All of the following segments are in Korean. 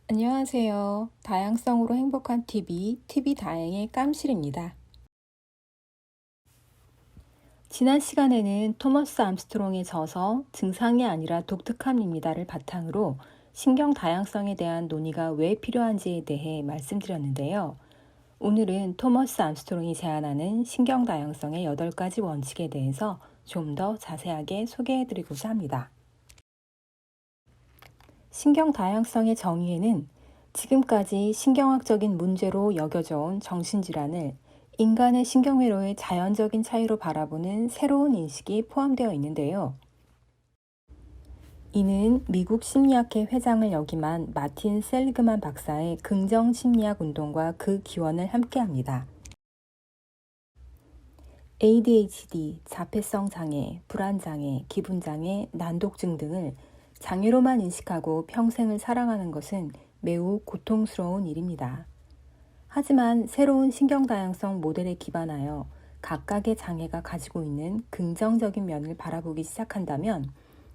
안녕하세요. 다양성으로 행복한 TV 다행의 깜실입니다. 지난 시간에는 토머스 암스트롱의 저서 증상이 아니라 독특함입니다를 바탕으로 신경 다양성에 대한 논의가 왜 필요한지에 대해 말씀드렸는데요. 오늘은 토머스 암스트롱이 제안하는 신경 다양성의 8가지 원칙에 대해서 좀 더 자세하게 소개해드리고자 합니다. 신경 다양성의 정의에는 지금까지 신경학적인 문제로 여겨져 온 정신질환을 인간의 신경회로의 자연적인 차이로 바라보는 새로운 인식이 포함되어 있는데요. 이는 미국 심리학회 회장을 역임한 마틴 셀리그만 박사의 긍정 심리학 운동과 그 기원을 함께합니다. ADHD, 자폐성 장애, 불안장애, 기분장애, 난독증 등을 장애로만 인식하고 평생을 살아가는 것은 매우 고통스러운 일입니다. 하지만 새로운 신경다양성 모델에 기반하여 각각의 장애가 가지고 있는 긍정적인 면을 바라보기 시작한다면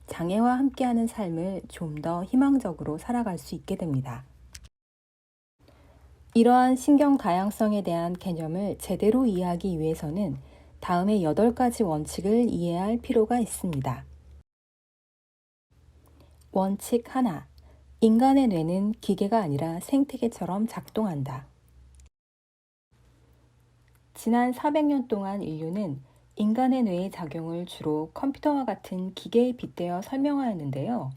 장애와 함께하는 삶을 좀 더 희망적으로 살아갈 수 있게 됩니다. 이러한 신경다양성에 대한 개념을 제대로 이해하기 위해서는 다음의 8가지 원칙을 이해할 필요가 있습니다. 원칙 1. 인간의 뇌는 기계가 아니라 생태계처럼 작동한다. 지난 400년 동안 인류는 인간의 뇌의 작용을 주로 컴퓨터와 같은 기계에 빗대어 설명하였는데요.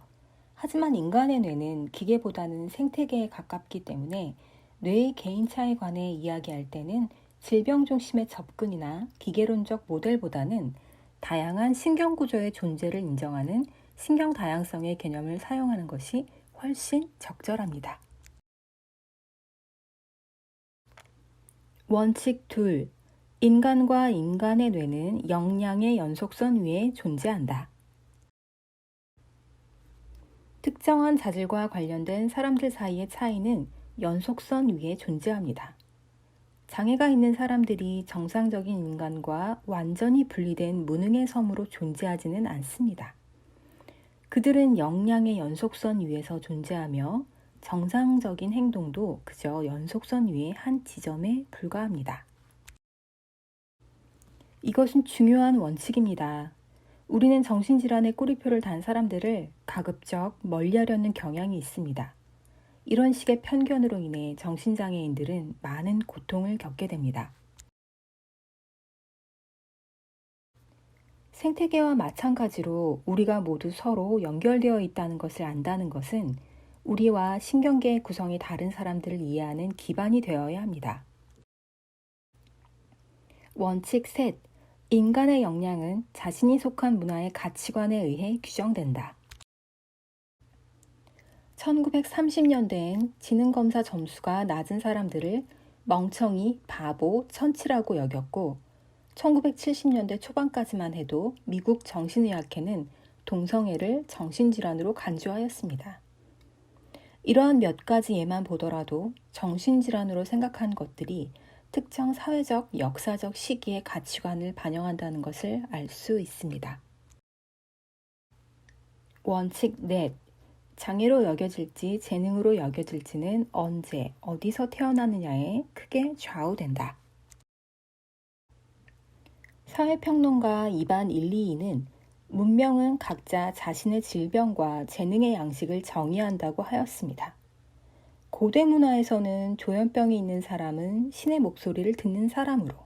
하지만 인간의 뇌는 기계보다는 생태계에 가깝기 때문에 뇌의 개인차에 관해 이야기할 때는 질병 중심의 접근이나 기계론적 모델보다는 다양한 신경구조의 존재를 인정하는 신경 다양성의 개념을 사용하는 것이 훨씬 적절합니다. 원칙 2. 인간과 인간의 뇌는 역량의 연속선 위에 존재한다. 특정한 자질과 관련된 사람들 사이의 차이는 연속선 위에 존재합니다. 장애가 있는 사람들이 정상적인 인간과 완전히 분리된 무능의 섬으로 존재하지는 않습니다. 그들은 역량의 연속선 위에서 존재하며 정상적인 행동도 그저 연속선 위의 한 지점에 불과합니다. 이것은 중요한 원칙입니다. 우리는 정신질환의 꼬리표를 단 사람들을 가급적 멀리하려는 경향이 있습니다. 이런 식의 편견으로 인해 정신장애인들은 많은 고통을 겪게 됩니다. 생태계와 마찬가지로 우리가 모두 서로 연결되어 있다는 것을 안다는 것은 우리와 신경계의 구성이 다른 사람들을 이해하는 기반이 되어야 합니다. 원칙 셋. 인간의 역량은 자신이 속한 문화의 가치관에 의해 규정된다. 1930년대엔 지능검사 점수가 낮은 사람들을 멍청이, 바보, 천치라고 여겼고 1970년대 초반까지만 해도 미국 정신의학회는 동성애를 정신질환으로 간주하였습니다. 이러한 몇 가지 예만 보더라도 정신질환으로 생각한 것들이 특정 사회적, 역사적 시기의 가치관을 반영한다는 것을 알 수 있습니다. 원칙 넷. 장애로 여겨질지 재능으로 여겨질지는 언제, 어디서 태어나느냐에 크게 좌우된다. 사회평론가 이반 일리이는 문명은 각자 자신의 질병과 재능의 양식을 정의한다고 하였습니다. 고대 문화에서는 조현병이 있는 사람은 신의 목소리를 듣는 사람으로,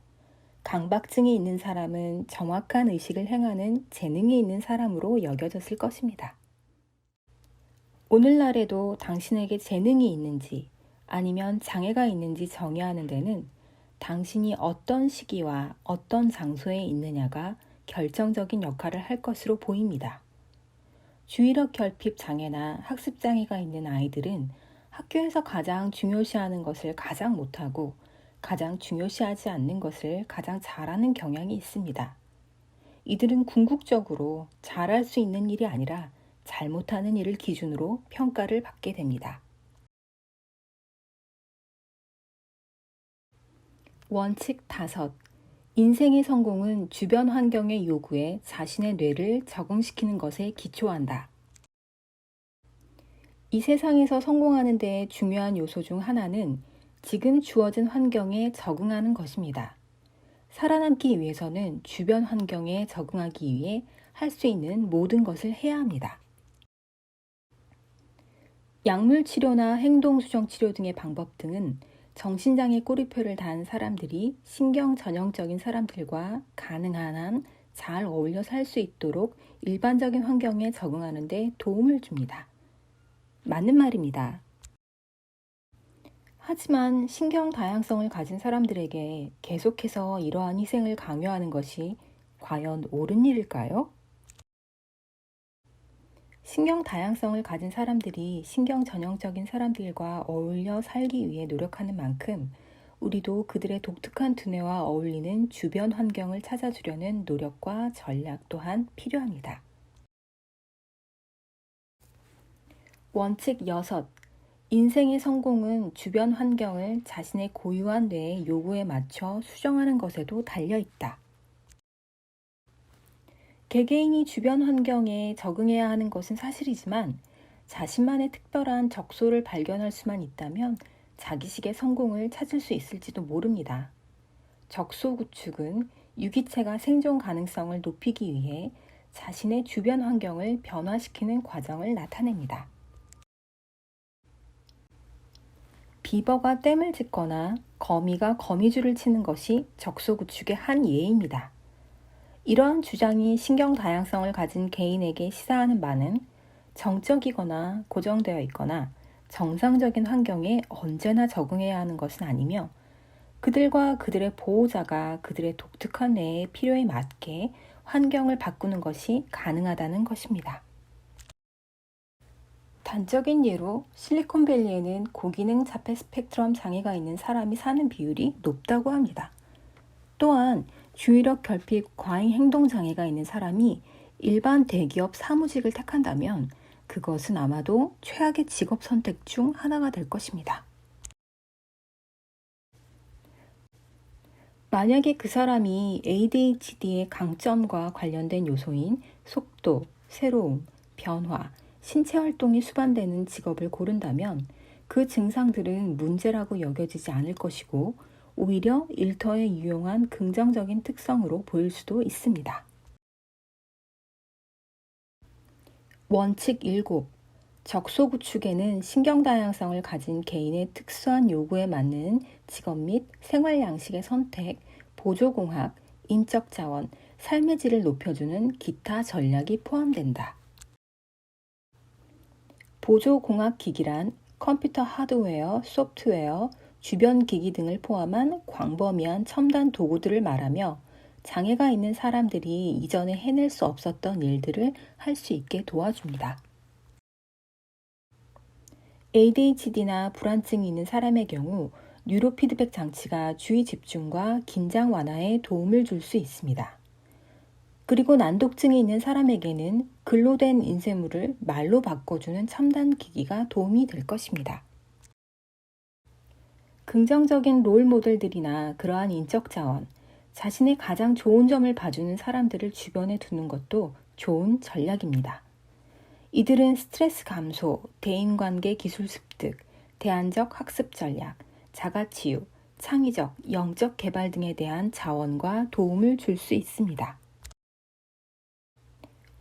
강박증이 있는 사람은 정확한 의식을 행하는 재능이 있는 사람으로 여겨졌을 것입니다. 오늘날에도 당신에게 재능이 있는지 아니면 장애가 있는지 정의하는 데는 당신이 어떤 시기와 어떤 장소에 있느냐가 결정적인 역할을 할 것으로 보입니다. 주의력 결핍 장애나 학습 장애가 있는 아이들은 학교에서 가장 중요시하는 것을 가장 못하고 가장 중요시하지 않는 것을 가장 잘하는 경향이 있습니다. 이들은 궁극적으로 잘할 수 있는 일이 아니라 잘못하는 일을 기준으로 평가를 받게 됩니다. 원칙 5. 인생의 성공은 주변 환경의 요구에 자신의 뇌를 적응시키는 것에 기초한다. 이 세상에서 성공하는 데 중요한 요소 중 하나는 지금 주어진 환경에 적응하는 것입니다. 살아남기 위해서는 주변 환경에 적응하기 위해 할 수 있는 모든 것을 해야 합니다. 약물 치료나 행동 수정 치료 등의 방법 등은 정신장애 꼬리표를 단 사람들이 신경 전형적인 사람들과 가능한 한 잘 어울려 살 수 있도록 일반적인 환경에 적응하는 데 도움을 줍니다. 맞는 말입니다. 하지만 신경 다양성을 가진 사람들에게 계속해서 이러한 희생을 강요하는 것이 과연 옳은 일일까요? 신경 다양성을 가진 사람들이 신경 전형적인 사람들과 어울려 살기 위해 노력하는 만큼 우리도 그들의 독특한 두뇌와 어울리는 주변 환경을 찾아주려는 노력과 전략 또한 필요합니다. 원칙 6. 인생의 성공은 주변 환경을 자신의 고유한 뇌의 요구에 맞춰 수정하는 것에도 달려 있다. 개개인이 주변 환경에 적응해야 하는 것은 사실이지만 자신만의 특별한 적소를 발견할 수만 있다면 자기식의 성공을 찾을 수 있을지도 모릅니다. 적소 구축은 유기체가 생존 가능성을 높이기 위해 자신의 주변 환경을 변화시키는 과정을 나타냅니다. 비버가 댐을 짓거나 거미가 거미줄을 치는 것이 적소 구축의 한 예입니다. 이러한 주장이 신경 다양성을 가진 개인에게 시사하는 바는 정적이거나 고정되어 있거나 정상적인 환경에 언제나 적응해야 하는 것은 아니며 그들과 그들의 보호자가 그들의 독특한 뇌의 필요에 맞게 환경을 바꾸는 것이 가능하다는 것입니다. 단적인 예로 실리콘밸리에는 고기능 자폐 스펙트럼 장애가 있는 사람이 사는 비율이 높다고 합니다. 또한 주의력 결핍 과잉 행동 장애가 있는 사람이 일반 대기업 사무직을 택한다면 그것은 아마도 최악의 직업 선택 중 하나가 될 것입니다. 만약에 그 사람이 ADHD의 강점과 관련된 요소인 속도, 새로움, 변화, 신체 활동이 수반되는 직업을 고른다면 그 증상들은 문제라고 여겨지지 않을 것이고 오히려 일터에 유용한 긍정적인 특성으로 보일 수도 있습니다. 원칙 7. 적소 구축에는 신경 다양성을 가진 개인의 특수한 요구에 맞는 직업 및 생활 양식의 선택, 보조공학, 인적 자원, 삶의 질을 높여주는 기타 전략이 포함된다. 보조공학 기기란 컴퓨터 하드웨어, 소프트웨어, 주변 기기 등을 포함한 광범위한 첨단 도구들을 말하며 장애가 있는 사람들이 이전에 해낼 수 없었던 일들을 할 수 있게 도와줍니다. ADHD나 불안증이 있는 사람의 경우 뉴로 피드백 장치가 주의 집중과 긴장 완화에 도움을 줄 수 있습니다. 그리고 난독증이 있는 사람에게는 글로 된 인쇄물을 말로 바꿔주는 첨단 기기가 도움이 될 것입니다. 긍정적인 롤 모델들이나 그러한 인적 자원, 자신의 가장 좋은 점을 봐주는 사람들을 주변에 두는 것도 좋은 전략입니다. 이들은 스트레스 감소, 대인관계 기술 습득, 대안적 학습 전략, 자가치유, 창의적, 영적 개발 등에 대한 자원과 도움을 줄 수 있습니다.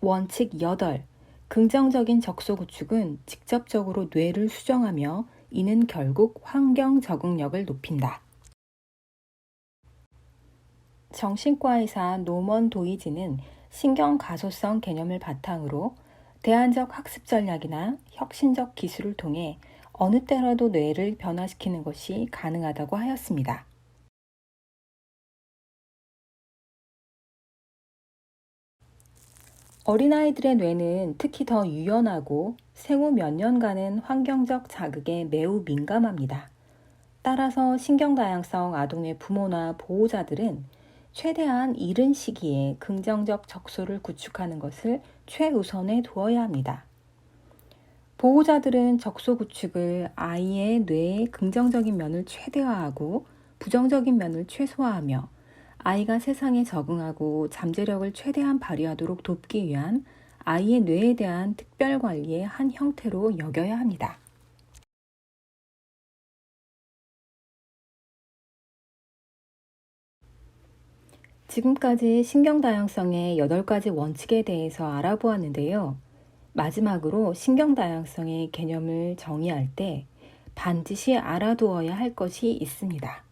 원칙 8. 긍정적인 적소 구축은 직접적으로 뇌를 수정하며 이는 결국 환경 적응력을 높인다. 정신과 의사 노먼 도이지는 신경 가소성 개념을 바탕으로 대안적 학습 전략이나 혁신적 기술을 통해 어느 때라도 뇌를 변화시키는 것이 가능하다고 하였습니다. 어린아이들의 뇌는 특히 더 유연하고 생후 몇 년간은 환경적 자극에 매우 민감합니다. 따라서 신경다양성 아동의 부모나 보호자들은 최대한 이른 시기에 긍정적 적소를 구축하는 것을 최우선에 두어야 합니다. 보호자들은 적소 구축을 아이의 뇌의 긍정적인 면을 최대화하고 부정적인 면을 최소화하며 아이가 세상에 적응하고 잠재력을 최대한 발휘하도록 돕기 위한 아이의 뇌에 대한 특별 관리의 한 형태로 여겨야 합니다. 지금까지 신경다양성의 8가지 원칙에 대해서 알아보았는데요. 마지막으로 신경다양성의 개념을 정의할 때 반드시 알아두어야 할 것이 있습니다.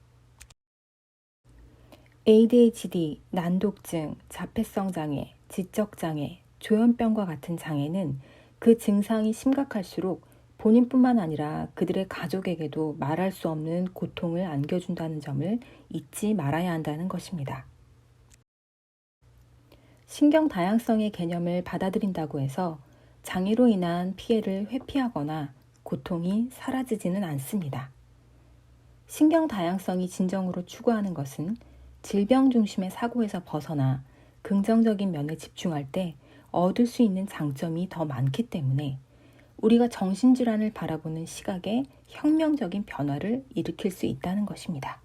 ADHD, 난독증, 자폐성 장애, 지적 장애, 조현병과 같은 장애는 그 증상이 심각할수록 본인뿐만 아니라 그들의 가족에게도 말할 수 없는 고통을 안겨준다는 점을 잊지 말아야 한다는 것입니다. 신경 다양성의 개념을 받아들인다고 해서 장애로 인한 피해를 회피하거나 고통이 사라지지는 않습니다. 신경 다양성이 진정으로 추구하는 것은 질병 중심의 사고에서 벗어나 긍정적인 면에 집중할 때 얻을 수 있는 장점이 더 많기 때문에 우리가 정신질환을 바라보는 시각에 혁명적인 변화를 일으킬 수 있다는 것입니다.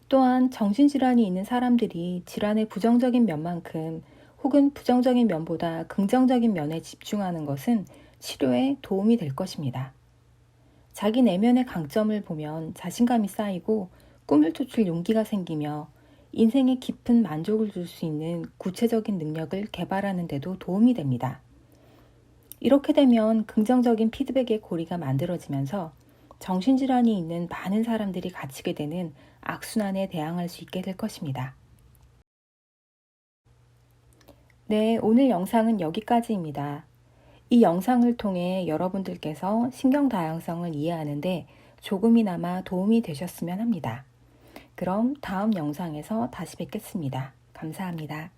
또한 정신질환이 있는 사람들이 질환의 부정적인 면만큼 혹은 부정적인 면보다 긍정적인 면에 집중하는 것은 치료에 도움이 될 것입니다. 자기 내면의 강점을 보면 자신감이 쌓이고 꿈을 쫓을 용기가 생기며 인생에 깊은 만족을 줄 수 있는 구체적인 능력을 개발하는 데도 도움이 됩니다. 이렇게 되면 긍정적인 피드백의 고리가 만들어지면서 정신질환이 있는 많은 사람들이 갇히게 되는 악순환에 대항할 수 있게 될 것입니다. 네, 오늘 영상은 여기까지입니다. 이 영상을 통해 여러분들께서 신경 다양성을 이해하는데 조금이나마 도움이 되셨으면 합니다. 그럼 다음 영상에서 다시 뵙겠습니다. 감사합니다.